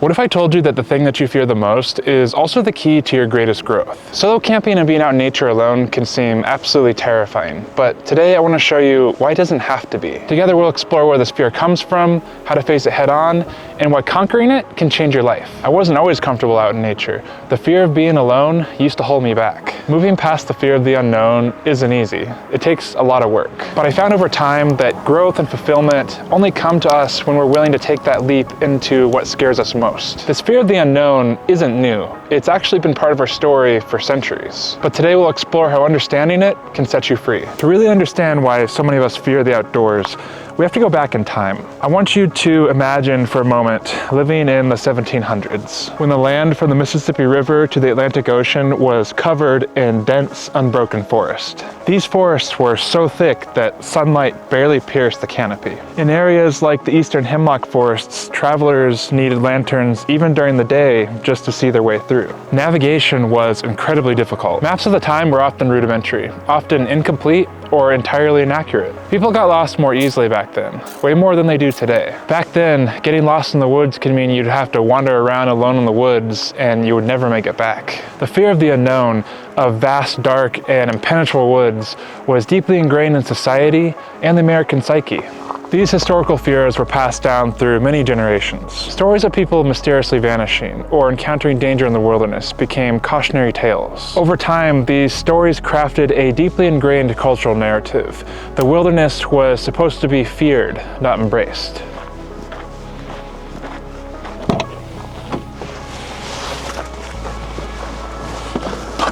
What if I told you that the thing that you fear the most is also the key to your greatest growth? Solo camping and being out in nature alone can seem absolutely terrifying, but today I want to show you why it doesn't have to be. Together we'll explore where this fear comes from, how to face it head on, and why conquering it can change your life. I wasn't always comfortable out in nature. The fear of being alone used to hold me back. Moving past the fear of the unknown isn't easy. It takes a lot of work. But I found over time that growth and fulfillment only come to us when we're willing to take that leap into what scares us most. This fear of the unknown isn't new. It's actually been part of our story for centuries. But today we'll explore how understanding it can set you free. To really understand why so many of us fear the outdoors, we have to go back in time. I want you to imagine for a moment living in the 1700s, when the land from the Mississippi River to the Atlantic Ocean was covered in dense, unbroken forest. These forests were so thick that sunlight barely pierced the canopy. In areas like the eastern hemlock forests, travelers needed lanterns even during the day just to see their way through. Navigation was incredibly difficult. Maps of the time were often rudimentary, often incomplete, or entirely inaccurate. People got lost more easily back then, way more than they do today. Back then, getting lost in the woods could mean you'd have to wander around alone in the woods and you would never make it back. The fear of the unknown, of vast, dark, and impenetrable woods, was deeply ingrained in society and the American psyche. These historical fears were passed down through many generations. Stories of people mysteriously vanishing or encountering danger in the wilderness became cautionary tales. Over time, these stories crafted a deeply ingrained cultural narrative. The wilderness was supposed to be feared, not embraced.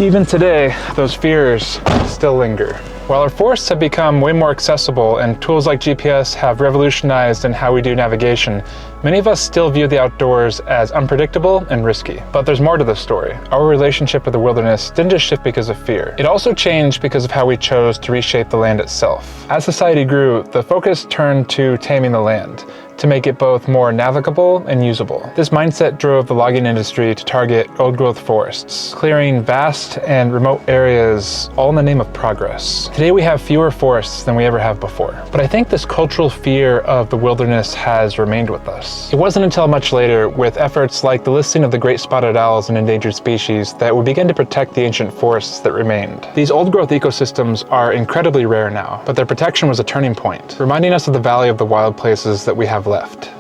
Even today, those fears still linger. While our forests have become way more accessible and tools like GPS have revolutionized in how we do navigation, many of us still view the outdoors as unpredictable and risky. But there's more to the story. Our relationship with the wilderness didn't just shift because of fear. It also changed because of how we chose to reshape the land itself. As society grew, the focus turned to taming the land, to make it both more navigable and usable. This mindset drove the logging industry to target old-growth forests, clearing vast and remote areas, all in the name of progress. Today we have fewer forests than we ever have before, but I think this cultural fear of the wilderness has remained with us. It wasn't until much later, with efforts like the listing of the great spotted owl as an endangered species, that we began to protect the ancient forests that remained. These old-growth ecosystems are incredibly rare now, but their protection was a turning point, reminding us of the value of the wild places that we have left.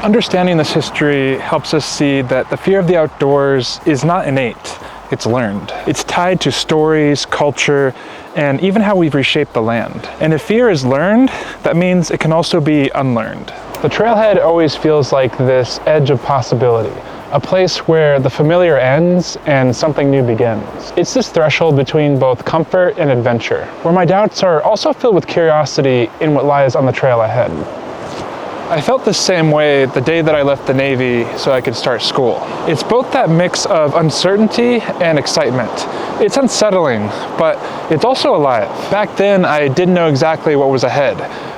Understanding this history helps us see that the fear of the outdoors is not innate, it's learned. It's tied to stories, culture, and even how we've reshaped the land. And if fear is learned, that means it can also be unlearned. The trailhead always feels like this edge of possibility, a place where the familiar ends and something new begins. It's this threshold between both comfort and adventure, where my doubts are also filled with curiosity in what lies on the trail ahead. I felt the same way the day that I left the Navy so I could start school. It's both that mix of uncertainty and excitement. It's unsettling, but it's also alive. Back then, I didn't know exactly what was ahead,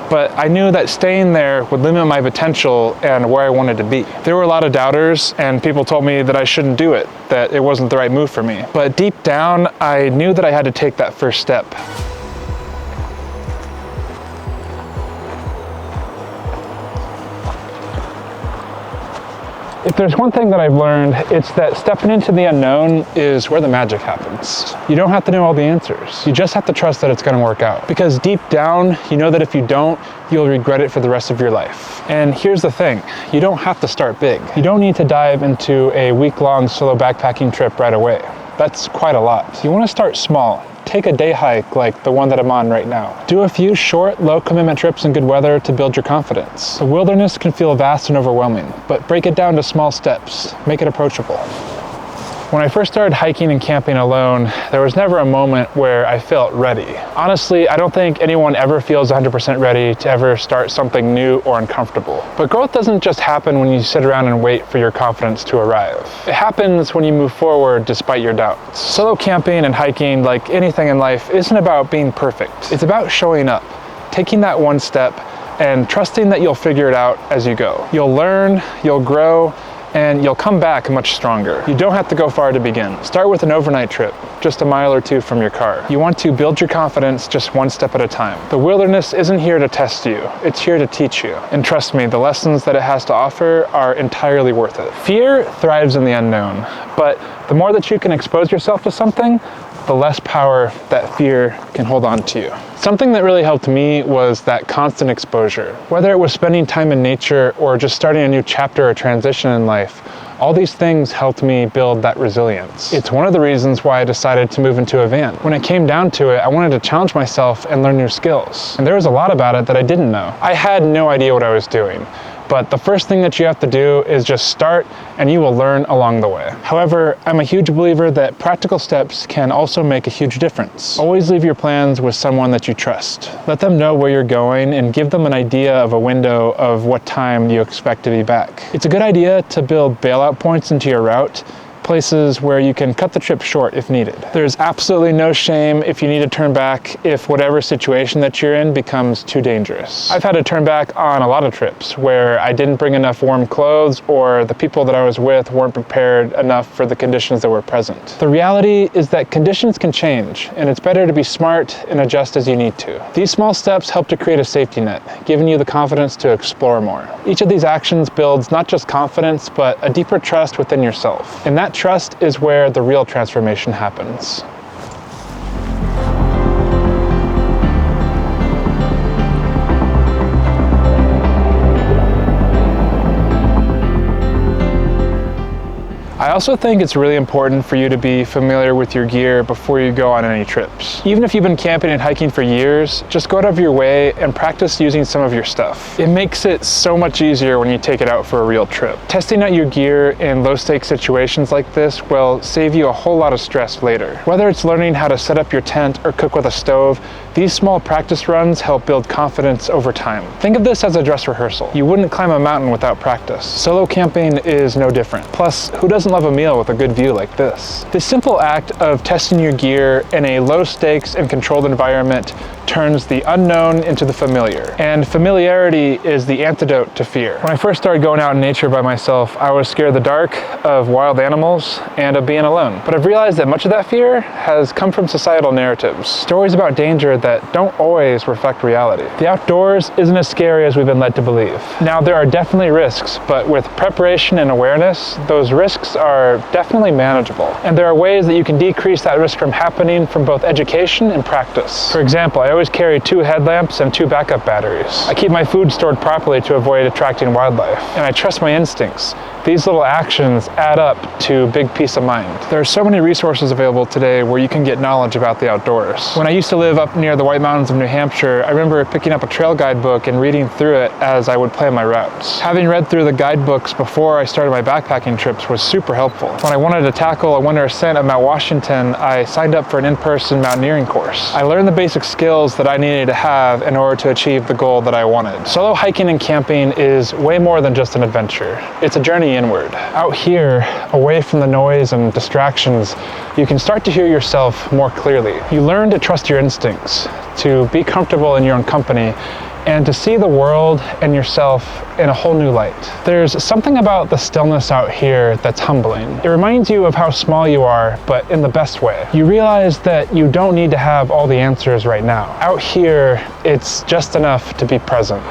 but I knew that staying there would limit my potential and where I wanted to be. There were a lot of doubters, and people told me that I shouldn't do it, that it wasn't the right move for me. But deep down, I knew that I had to take that first step. If there's one thing that I've learned, it's that stepping into the unknown is where the magic happens. You don't have to know all the answers. You just have to trust that it's going to work out. Because deep down, you know that if you don't, you'll regret it for the rest of your life. And here's the thing, you don't have to start big. You don't need to dive into a week-long solo backpacking trip right away. That's quite a lot. You want to start small. Take a day hike like the one that I'm on right now. Do a few short, low-commitment trips in good weather to build your confidence. The wilderness can feel vast and overwhelming, but break it down to small steps. Make it approachable. When I first started hiking and camping alone, there was never a moment where I felt ready. Honestly, I don't think anyone ever feels 100% ready to ever start something new or uncomfortable. But growth doesn't just happen when you sit around and wait for your confidence to arrive. It happens when you move forward despite your doubts. Solo camping and hiking, like anything in life, isn't about being perfect. It's about showing up, taking that one step, and trusting that you'll figure it out as you go. You'll learn, you'll grow, and you'll come back much stronger. You don't have to go far to begin. Start with an overnight trip, just a mile or two from your car. You want to build your confidence just one step at a time. The wilderness isn't here to test you, it's here to teach you. And trust me, the lessons that it has to offer are entirely worth it. Fear thrives in the unknown, but the more that you can expose yourself to something, the less power that fear can hold on to you. Something that really helped me was that constant exposure. Whether it was spending time in nature or just starting a new chapter or transition in life, all these things helped me build that resilience. It's one of the reasons why I decided to move into a van. When it came down to it, I wanted to challenge myself and learn new skills. And there was a lot about it that I didn't know. I had no idea what I was doing. But the first thing that you have to do is just start, and you will learn along the way. However, I'm a huge believer that practical steps can also make a huge difference. Always leave your plans with someone that you trust. Let them know where you're going and give them an idea of a window of what time you expect to be back. It's a good idea to build bailout points into your route, places where you can cut the trip short if needed. There's absolutely no shame if you need to turn back if whatever situation that you're in becomes too dangerous. I've had to turn back on a lot of trips where I didn't bring enough warm clothes or the people that I was with weren't prepared enough for the conditions that were present. The reality is that conditions can change, and it's better to be smart and adjust as you need to. These small steps help to create a safety net, giving you the confidence to explore more. Each of these actions builds not just confidence, but a deeper trust within yourself. And that trust is where the real transformation happens. I also think it's really important for you to be familiar with your gear before you go on any trips. Even if you've been camping and hiking for years, just go out of your way and practice using some of your stuff. It makes it so much easier when you take it out for a real trip. Testing out your gear in low-stakes situations like this will save you a whole lot of stress later. Whether it's learning how to set up your tent or cook with a stove, these small practice runs help build confidence over time. Think of this as a dress rehearsal. You wouldn't climb a mountain without practice. Solo camping is no different. Plus, who doesn't love a meal with a good view like this? This simple act of testing your gear in a low stakes and controlled environment turns the unknown into the familiar. And familiarity is the antidote to fear. When I first started going out in nature by myself, I was scared of the dark, of wild animals, and of being alone. But I've realized that much of that fear has come from societal narratives, stories about danger that don't always reflect reality. The outdoors isn't as scary as we've been led to believe. Now, there are definitely risks, but with preparation and awareness, those risks are definitely manageable. And there are ways that you can decrease that risk from happening from both education and practice. For example, I always carry 2 headlamps and 2 backup batteries. I keep my food stored properly to avoid attracting wildlife, and I trust my instincts. These little actions add up to big peace of mind. There are so many resources available today where you can get knowledge about the outdoors. When I used to live up near the White Mountains of New Hampshire, I remember picking up a trail guidebook and reading through it as I would plan my routes. Having read through the guidebooks before I started my backpacking trips was super helpful. When I wanted to tackle a winter ascent of Mount Washington, I signed up for an in-person mountaineering course. I learned the basic skills that I needed to have in order to achieve the goal that I wanted. Solo hiking and camping is way more than just an adventure. It's a journey inward. Out here, away from the noise and distractions, you can start to hear yourself more clearly. You learn to trust your instincts, to be comfortable in your own company, and to see the world and yourself in a whole new light. There's something about the stillness out here that's humbling. It reminds you of how small you are, but in the best way. You realize that you don't need to have all the answers right now. Out here, it's just enough to be present.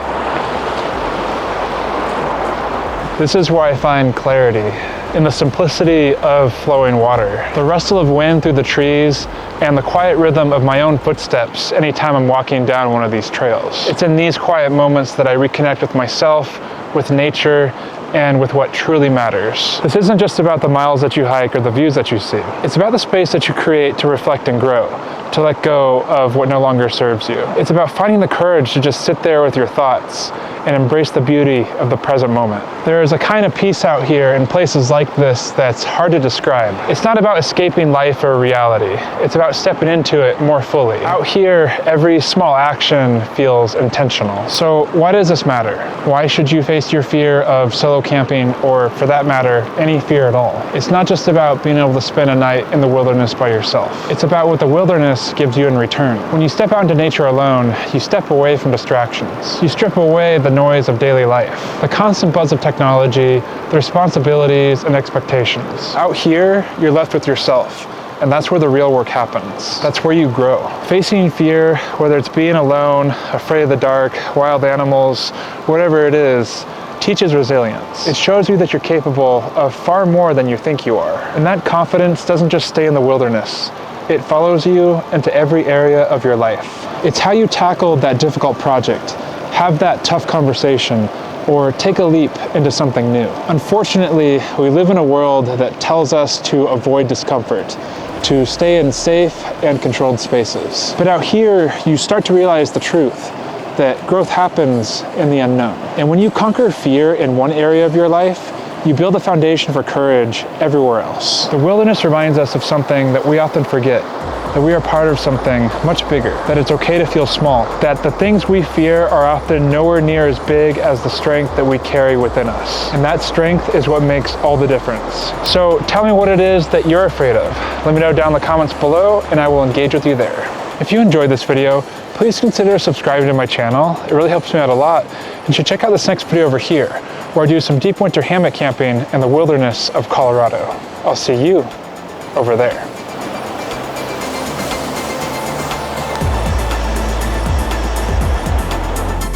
This is where I find clarity, in the simplicity of flowing water, the rustle of wind through the trees, and the quiet rhythm of my own footsteps anytime I'm walking down one of these trails. It's in these quiet moments that I reconnect with myself, with nature, and with what truly matters. This isn't just about the miles that you hike or the views that you see. It's about the space that you create to reflect and grow, to let go of what no longer serves you. It's about finding the courage to just sit there with your thoughts and embrace the beauty of the present moment. There is a kind of peace out here in places like this that's hard to describe. It's not about escaping life or reality. It's about stepping into it more fully. Out here, every small action feels intentional. So why does this matter? Why should you face your fear of solo camping, or for that matter, any fear at all? It's not just about being able to spend a night in the wilderness by yourself. It's about what the wilderness wilderness gives you in return. When you step out into nature alone, you step away from distractions. You strip away the noise of daily life, the constant buzz of technology, the responsibilities and expectations. Out here, you're left with yourself. And that's where the real work happens. That's where you grow. Facing fear, whether it's being alone, afraid of the dark, wild animals, whatever it is, teaches resilience. It shows you that you're capable of far more than you think you are. And that confidence doesn't just stay in the wilderness. It follows you into every area of your life. It's how you tackle that difficult project, have that tough conversation, or take a leap into something new. Unfortunately, we live in a world that tells us to avoid discomfort, to stay in safe and controlled spaces. But out here, you start to realize the truth, that growth happens in the unknown. And when you conquer fear in one area of your life, you build a foundation for courage everywhere else. The wilderness reminds us of something that we often forget, that we are part of something much bigger, that it's okay to feel small, that the things we fear are often nowhere near as big as the strength that we carry within us. And that strength is what makes all the difference. So tell me what it is that you're afraid of. Let me know down in the comments below and I will engage with you there. If you enjoyed this video, please consider subscribing to my channel. It really helps me out a lot. And you should check out this next video over here, where I do some deep winter hammock camping in the wilderness of Colorado. I'll see you over there.